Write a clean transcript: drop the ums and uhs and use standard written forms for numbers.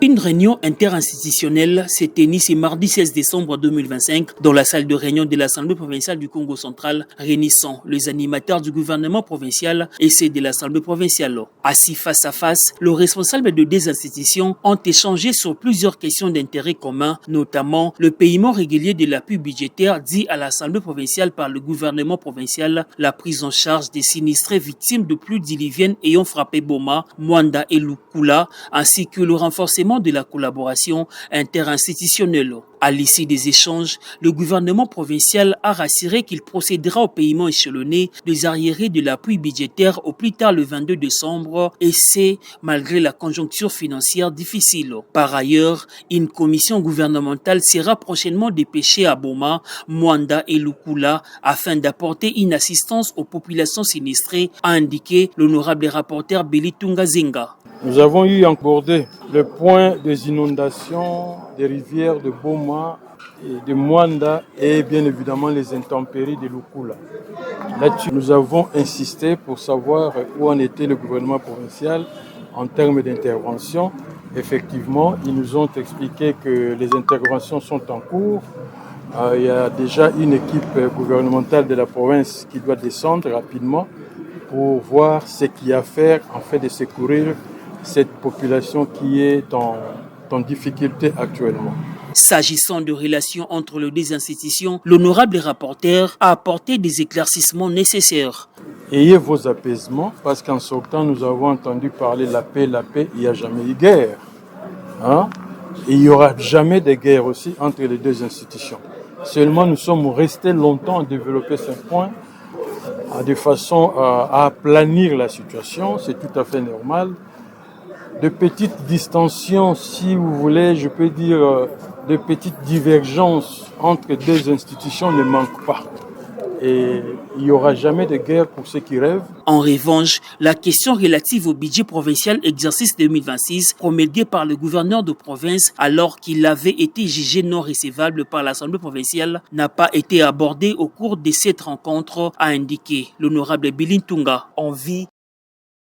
Une réunion interinstitutionnelle s'est tenue ce mardi 16 décembre 2025 dans la salle de réunion de l'Assemblée provinciale du Congo central, réunissant les animateurs du gouvernement provincial et ceux de l'Assemblée provinciale. Assis face à face, les responsables de deux institutions ont échangé sur plusieurs questions d'intérêt commun, notamment le paiement régulier de l'appui budgétaire dit à l'Assemblée provinciale par le gouvernement provincial, la prise en charge des sinistrés victimes de pluies diluviennes ayant frappé Boma, Mwanda et Lukula, ainsi que le renforcement de la collaboration interinstitutionnelle. À l'issue des échanges, le gouvernement provincial a rassuré qu'il procédera au paiement échelonné des arriérés de l'appui budgétaire au plus tard le 22 décembre, et c'est malgré la conjoncture financière difficile. Par ailleurs, une commission gouvernementale sera prochainement dépêchée à Boma, Mwanda et Lukula afin d'apporter une assistance aux populations sinistrées, a indiqué l'honorable rapporteur Bilitunga Zenga. Nous avons eu abordé le point des inondations des rivières de Boma et de Mwanda et bien évidemment les intempéries de Lukula. Là-dessus, nous avons insisté pour savoir où en était le gouvernement provincial en termes d'intervention. Effectivement, ils nous ont expliqué que les interventions sont en cours. Il y a déjà une équipe gouvernementale de la province qui doit descendre rapidement pour voir ce qu'il y a à faire en fait de secourir cette population qui est en difficulté actuellement. S'agissant de relations entre les deux institutions, l'honorable rapporteur a apporté des éclaircissements nécessaires. Ayez vos apaisements, parce qu'en sortant, nous avons entendu parler de la paix, il n'y a jamais eu guerre. Et il n'y aura jamais de guerre aussi entre les deux institutions. Seulement, nous sommes restés longtemps à développer ce point, de façon à aplanir la situation, c'est tout à fait normal. De petites distensions, si vous voulez, je peux dire, de petites divergences entre deux institutions ne manquent pas. Et il n'y aura jamais de guerre pour ceux qui rêvent. En revanche, la question relative au budget provincial exercice 2026, promulgué par le gouverneur de province alors qu'il avait été jugé non recevable par l'Assemblée provinciale, n'a pas été abordée au cours de cette rencontre, a indiqué l'honorable Bilitunga. En vue